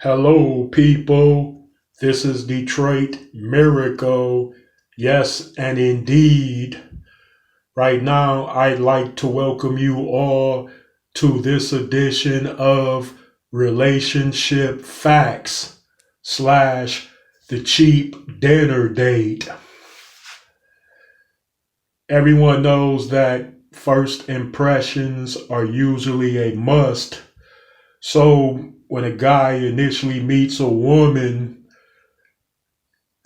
Hello, people. This is Detroit Miracle. Yes, and indeed, right now, I'd like to welcome you all to this edition of Relationship Facts slash the cheap dinner date. Everyone knows that first impressions are usually a must. So when a guy initially meets a woman,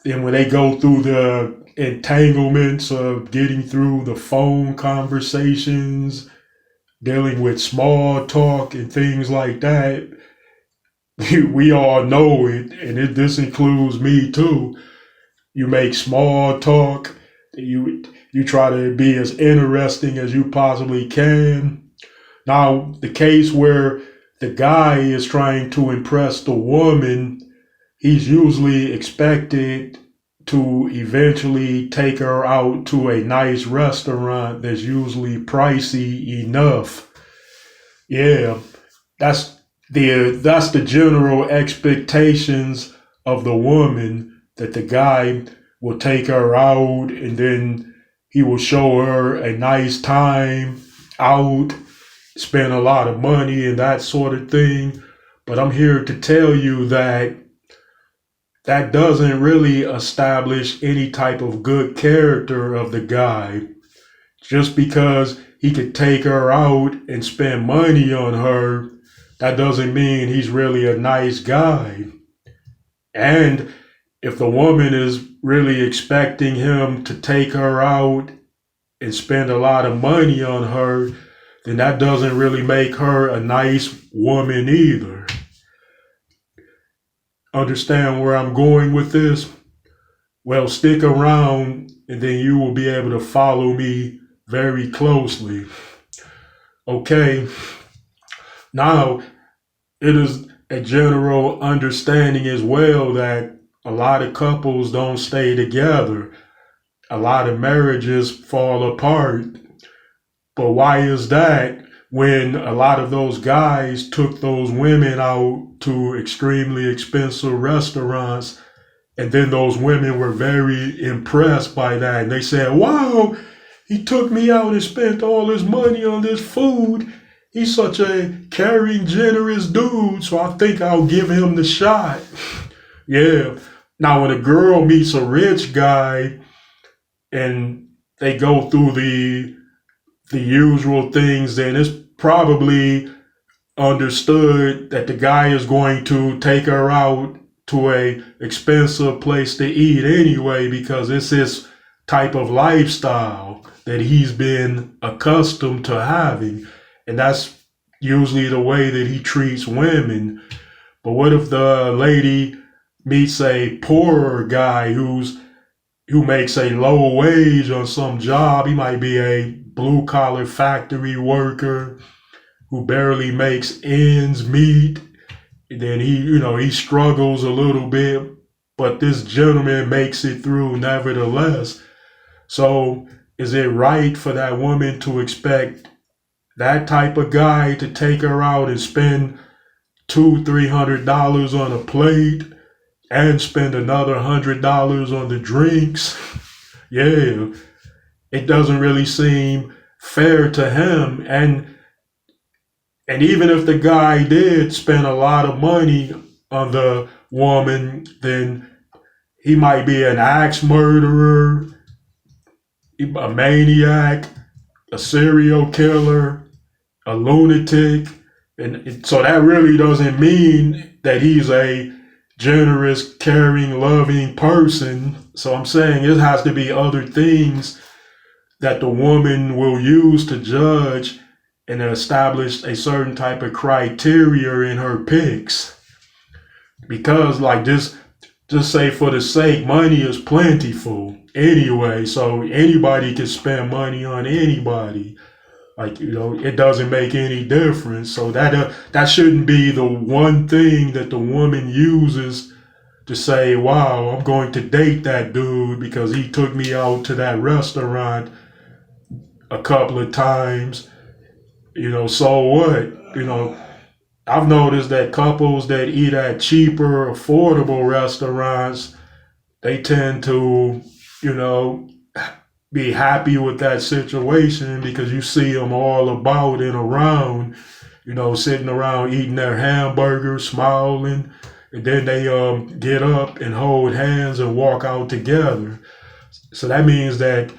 and when they go through the entanglements of getting through the phone conversations, dealing with small talk and things like that, we all know it, and this includes me too. You make small talk, you try to be as interesting as you possibly can. Now, the case where the guy is trying to impress the woman, he's usually expected to eventually take her out to a nice restaurant that's usually pricey enough. Yeah, that's that's the general expectations of the woman, that the guy will take her out and then he will show her a nice time out, spend a lot of money and that sort of thing. But I'm here to tell you that that doesn't really establish any type of good character of the guy. Just because he could take her out and spend money on her, that doesn't mean he's really a nice guy. And if the woman is really expecting him to take her out and spend a lot of money on her, then that doesn't really make her a nice woman either. Understand where I'm going with this? Well, stick around and then you will be able to follow me very closely. Okay, now it is a general understanding as well that a lot of couples don't stay together. A lot of marriages fall apart. But why is that when a lot of those guys took those women out to extremely expensive restaurants, and then those women were very impressed by that. And they said, wow, he took me out and spent all his money on this food. He's such a caring, generous dude, so I think I'll give him the shot. Yeah. Now, when a girl meets a rich guy and they go through the usual things, then it's probably understood that the guy is going to take her out to a expensive place to eat anyway, because it's his type of lifestyle that he's been accustomed to having, and that's usually the way that he treats women. But what if the lady meets a poorer guy who makes a low wage on some job? He might be a blue collar factory worker who barely makes ends meet. Then he struggles a little bit, but this gentleman makes it through nevertheless. So is it right for that woman to expect that type of guy to take her out and spend $200-300 on a plate and spend another $100 on the drinks? Yeah, it doesn't really seem fair to him. And even if the guy did spend a lot of money on the woman, then he might be an axe murderer, a maniac, a serial killer, a lunatic. And so that really doesn't mean that he's a generous, caring, loving person. So I'm saying it has to be other things that the woman will use to judge and establish a certain type of criteria in her picks. Because like just say for the sake, money is plentiful anyway, so anybody can spend money on anybody. Like, it doesn't make any difference. So that shouldn't be the one thing that the woman uses to say, wow, I'm going to date that dude because he took me out to that restaurant a couple of times. So what? I've noticed that couples that eat at cheaper, affordable restaurants, they tend to, you know, be happy with that situation because you see them all about and around, sitting around eating their hamburgers, smiling, and then they get up and hold hands and walk out together. So that means that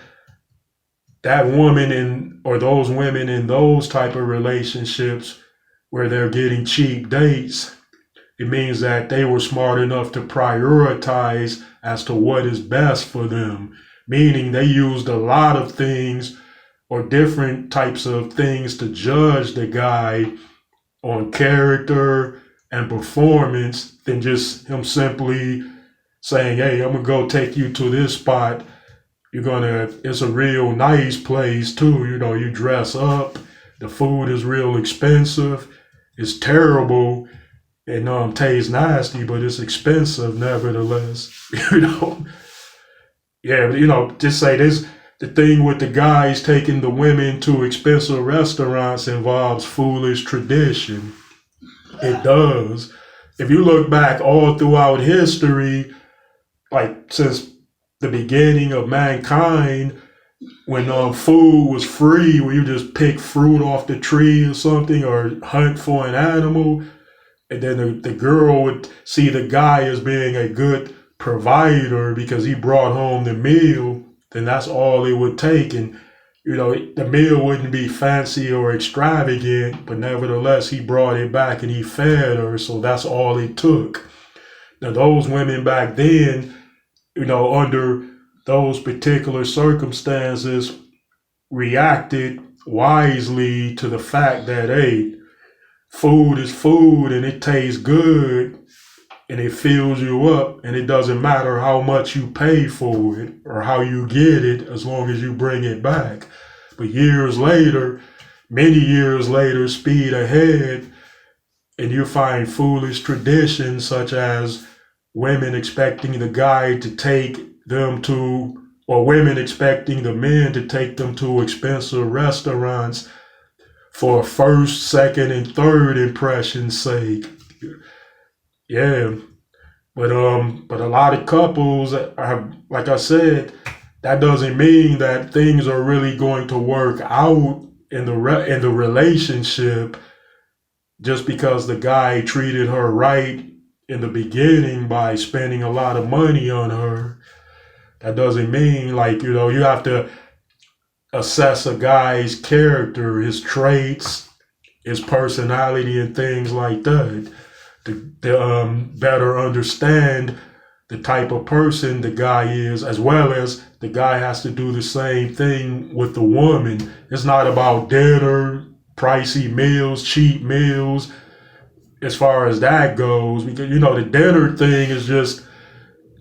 that woman in or those women in those type of relationships where they're getting cheap dates, it means that they were smart enough to prioritize as to what is best for them, meaning they used a lot of things or different types of things to judge the guy on character and performance than just him simply saying, hey, I'm gonna go take you to this spot. It's a real nice place too. You dress up, the food is real expensive, it's terrible, and tastes nasty, but it's expensive nevertheless. you know, yeah, just say this. The thing with the guys taking the women to expensive restaurants involves foolish tradition. It does. If you look back all throughout history, like since the beginning of mankind, when food was free, where you just pick fruit off the tree or something, or hunt for an animal, and then the girl would see the guy as being a good provider because he brought home the meal, then that's all it would take. And the meal wouldn't be fancy or extravagant, but nevertheless he brought it back and he fed her, so that's all it took. Now those women back then, under those particular circumstances, reacted wisely to the fact that, hey, food is food and it tastes good and it fills you up, and it doesn't matter how much you pay for it or how you get it as long as you bring it back. But years later, many years later, speed ahead, and you find foolish traditions such as women expecting the guy to take them to, or women expecting the men to take them to expensive restaurants for first, second, and third impression's sake. Yeah, but a lot of couples are, like I said, that doesn't mean that things are really going to work out in the relationship just because the guy treated her right in the beginning by spending a lot of money on her. That doesn't mean, like, you have to assess a guy's character, his traits, his personality, and things like that to better understand the type of person the guy is, as well as the guy has to do the same thing with the woman. It's not about dinner, pricey meals, cheap meals, as far as that goes, because the dinner thing is just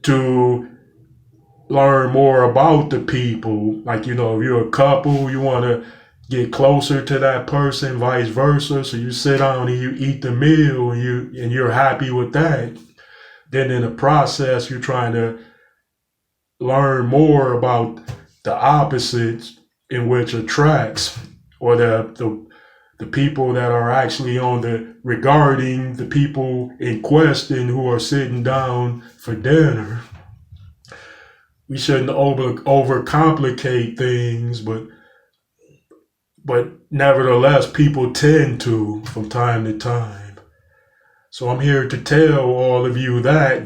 to learn more about the people. Like, if you're a couple, you want to get closer to that person, vice versa. So you sit down and you eat the meal and you're happy with that. Then in the process, you're trying to learn more about the opposites, in which attracts, or the people that are actually regarding the people in question who are sitting down for dinner. We shouldn't overcomplicate things, but nevertheless, people tend to from time to time. So I'm here to tell all of you that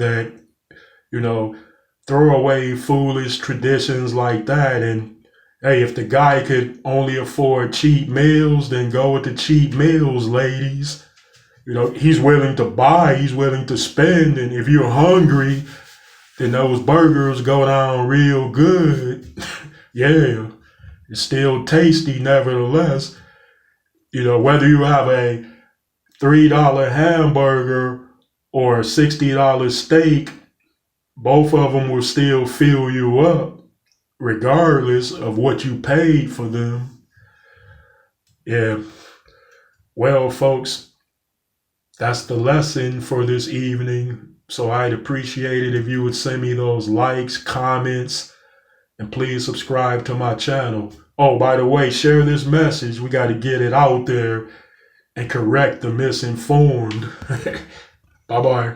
throw away foolish traditions like that. And hey, if the guy could only afford cheap meals, then go with the cheap meals, ladies. He's willing to buy, he's willing to spend, and if you're hungry, then those burgers go down real good. Yeah, it's still tasty nevertheless. Whether you have a $3 hamburger or a $60 steak, both of them will still fill you up, regardless of what you paid for them. Yeah. Well, folks, that's the lesson for this evening. So I'd appreciate it if you would send me those likes, comments, and please subscribe to my channel. Oh, by the way, share this message. We got to get it out there and correct the misinformed. Bye bye.